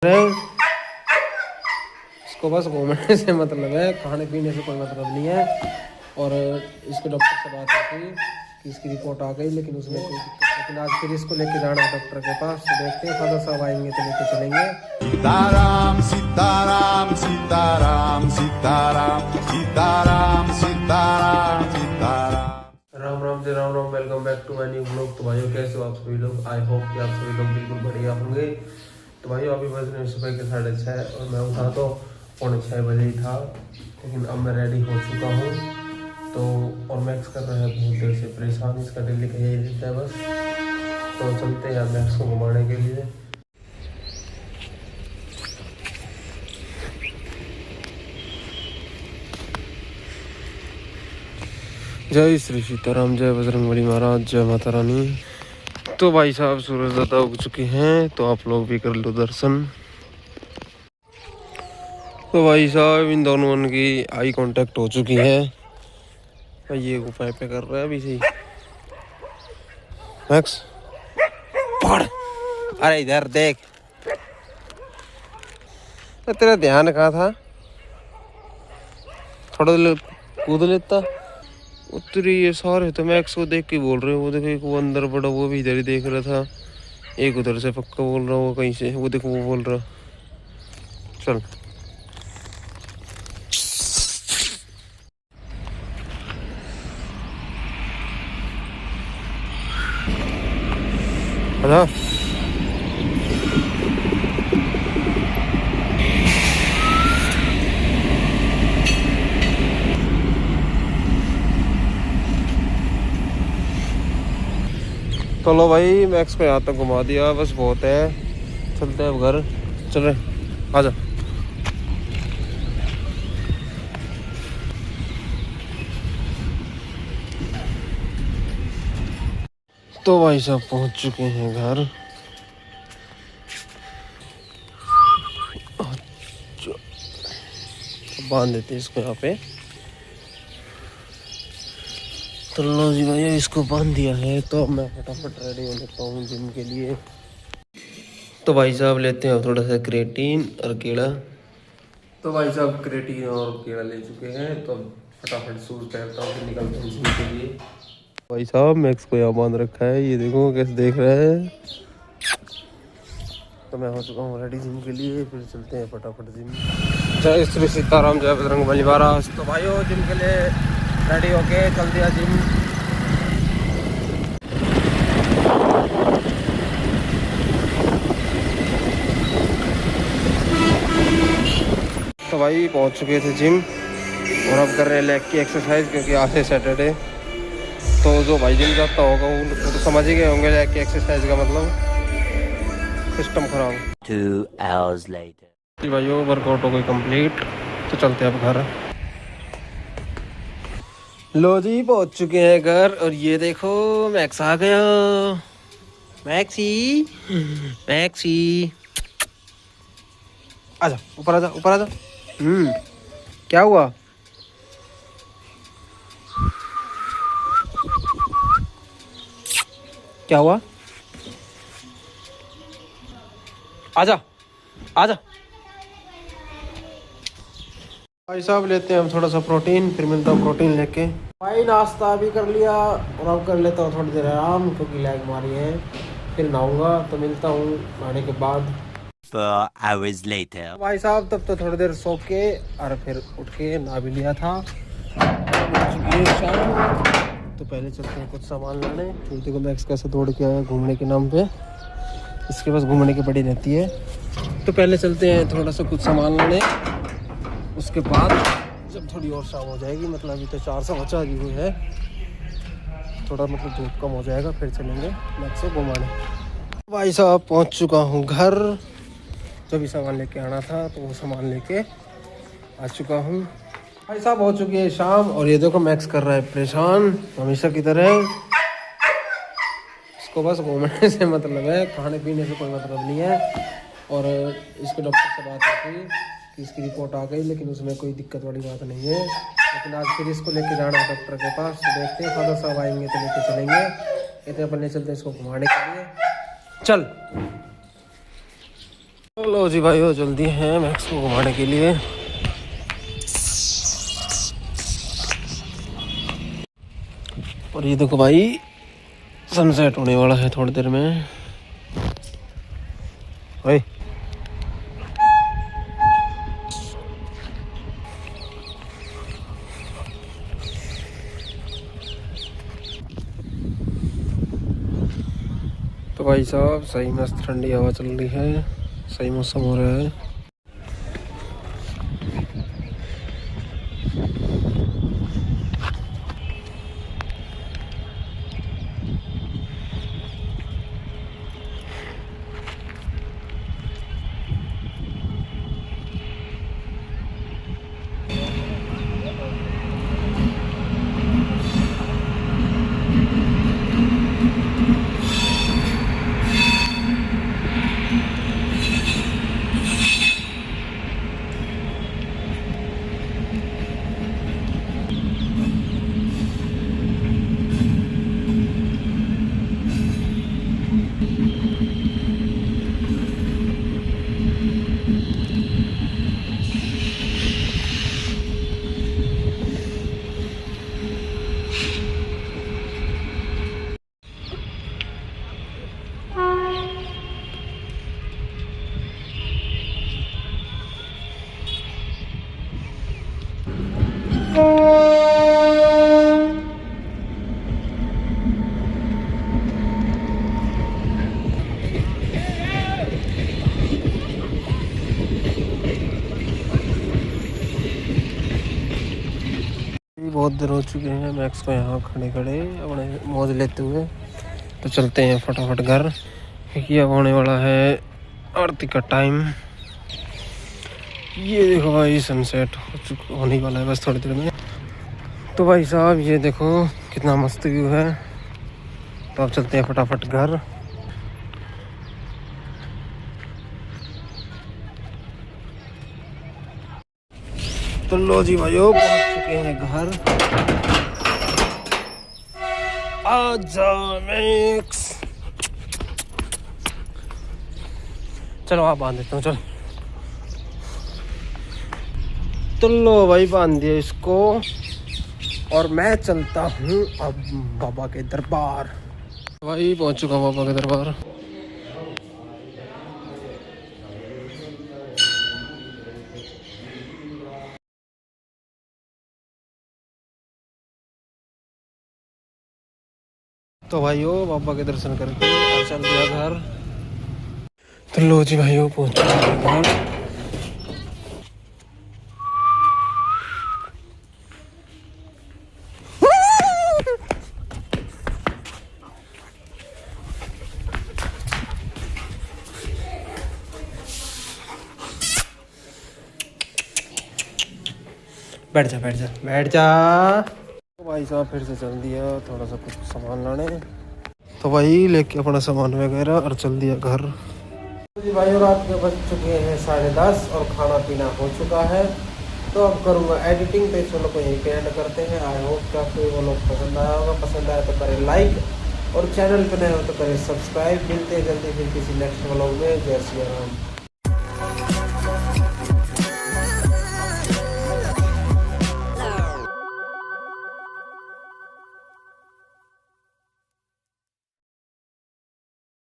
इसको बस घूमने से मतलब है, खाने पीने से कोई मतलब नहीं है। और इसको डॉक्टर से बात हुई थी कि इसकी रिपोर्ट आ गई, लेकिन उसमें कोई दिक्कत, लेकिन आज फिर इसको लेके जाना है डॉक्टर के पास। तो देखते हैं, फादर साहब आएंगे तो लेके चलेंगे। Sitaram Sitaram Sitaram Sitaram Sitaram Sitaram Sitaram. Ram Ram ji, Ram Ram. Welcome back to my new blog. तो भाइयों कैसे हो आप सभी लोग? आई होप कि आप सभी लोग बिल्कुल बढ़िया होंगे। तो भाइयों अभी बज रहे सुबह के 6:30 और मैं उठा तो 5:45 बजे ही था, लेकिन अब मैं रेडी हो चुका हूँ। तो और मैक्स कर रहा है बहुत देर से परेशान, इसका डेली का यही रहता है बस। तो चलते हैं मैक्स को घुमाने के लिए। जय श्री सीताराम, जय बजरंगबली महाराज, जय माता रानी। तो भाई साहब सूरज दादा उग चुके हैं, तो आप लोग भी कर लो दर्शन। तो भाई साहब इन दोनों की आई कांटेक्ट हो चुकी है। ये उपाय पे कर रहा है अभी से ही। मैक्स पढ़, अरे इधर देख। तेरा ध्यान कहाँ था? थोड़ा कूद लेता। उतरी ये सारे तो मैक्स को देख के बोल रहे हो। वो देखो, एक वो अंदर बड़ा, वो भी इधर ही देख रहा था। एक उधर से पक्का बोल रहा, वो कहीं से, वो देखो वो बोल रहा। चल आजा। चलो भाई, मैक्स को यहाँ तक घुमा दिया, बस बहुत है। चलते हैं अब घर। चल रहे, आजा। तो भाई साहब पहुँच चुके हैं घर। बांध देते इसको यहाँ पे। तो लो जी भैया, इसको बांध दिया है। तो मैं फटाफट रेडी हो लेता हूँ जिम के लिए। तो भाई साहब लेते हैं थोड़ा सा क्रेटीन और केला। तो भाई साहब क्रेटीन और केला ले चुके हैं, तो फटाफट शूज पहनता हूँ, फिर निकलता हूँ जिम के लिए। भाई साहब मैक्स को यहाँ बांध रखा है, ये देखो कैसे देख रहे हैं। तो मैं हो चुका हूँ रेडी जिम के लिए, फिर चलते हैं फटाफट जिम। जय श्री सीताराम, जय बजरंगबली महाराज। तो भाइयों जिम के लिए रेडी होके चल दिया जिम। तो भाई पहुंच चुके थे जिम, और अब कर रहे हैं लेग की एक्सरसाइज, क्योंकि आज है सैटरडे। तो जो भाई जिम जाता होगा वो तो समझ ही गए होंगे लेग की एक्सरसाइज का मतलब। सिस्टम खराब। 2 hours later। भाइयों वर्कआउट हो गई कंप्लीट, तो चलते हैं अब घर। लो जी पहुंच चुके हैं घर, और ये देखो मैक्स आ गया। मैक्सी, मैक्सी आजा, ऊपर आजा, ऊपर आजा। क्या हुआ? क्या हुआ? आजा, आजा। भाई साहब लेते हैं हम थोड़ा सा प्रोटीन, फिर मिलता हूँ प्रोटीन लेके। भाई नाश्ता भी कर लिया, और अब कर लेता हूँ थोड़ी देर आराम, क्योंकि लैग मारी है। फिर नहाऊंगा, तो मिलता हूँ नहाने के बाद। 4 hours later। भाई साहब तब तो थोड़ी देर सो के और फिर उठ के नहा भी लिया था। शाम, तो पहले चलते हैं कुछ सामान लाने। देखो मैक्स कैसे दौड़ के आया घूमने के नाम पे, इसके पास घूमने की पड़ी रहती है। तो पहले चलते हैं थोड़ा सा कुछ सामान लाने, उसके बाद जब थोड़ी और शाम हो जाएगी, मतलब अभी तो 4 बचा दी हुई है, थोड़ा मतलब धूप कम हो जाएगा, फिर चलेंगे मैक्स को घुमाने। भाई साहब पहुंच चुका हूं घर। जो भी सामान लेके आना था तो वो सामान लेके आ चुका हूं। भाई साहब हो चुकी है शाम, और ये देखो मैक्स कर रहा है परेशान हमेशा की तरह। इसको बस घूमने से मतलब है, खाने पीने से कोई मतलब नहीं है। और इसके डॉक्टर से बात हुई थी कि इसकी रिपोर्ट आ गई, लेकिन उसमें कोई दिक्कत वाली बात नहीं है। लेकिन आज फिर इसको लेके जाना है डॉक्टर के पास। तो देखते हैं, फादर साहब आएंगे तो लेके चलेंगे। इतने अपन ले चलते हैं इसको घुमाने के लिए। चल लो जी भाई हो जल्दी हैं मैक्स को घुमाने के लिए। और ये देखो भाई सनसेट होने वाला है थोड़ी देर में। ओए तो भाई साहब सही मस्त ठंडी हवा चल रही है, सही मौसम हो रहा है। बहुत देर हो चुके हैं मैक्स को यहाँ खड़े खड़े अपने मौज लेते हुए। तो चलते हैं फटाफट घर, क्योंकि अब होने वाला है आरती का टाइम। ये देखो भाई सनसेट होने वाला है बस थोड़ी देर में। तो भाई साहब ये देखो कितना मस्त व्यू है। तो अब चलते हैं फटाफट घर। तो लो जी भाइयों पहुंच चुके हैं घर। आजा मैक्स, चलो आप बांध देता हूँ चल। तो लो भाई बांध दिया इसको और मैं चलता हूँ अब बाबा के दरबार। भाई पहुंच चुका बाबा के दरबार। तो भाइयों बाबा के दर्शन करके और चल दिया घर। तो लो जी भाइयों पहुंच चुके हैं घर। बैठ जा बैठ जा बैठ जा। तो भाई साहब फिर से चल दिया थोड़ा सा कुछ सामान लाने। तो भाई लेके अपना सामान वगैरह और चल दिया घर। तो जी भाई रात के बज चुके हैं 10:30 और खाना पीना हो चुका है। तो अब करूँगा एडिटिंग। तो इस वालों को यहीं पे एंड करते हैं। आई होप कि आपको वो लोग पसंद आया होगा। पसंद आया तो करें लाइक और चैनल पर नए हो तो करें सब्सक्राइब। मिलते हैं जल्दी फिर किसी नेक्स्ट व्लॉग में। जय श्री राम।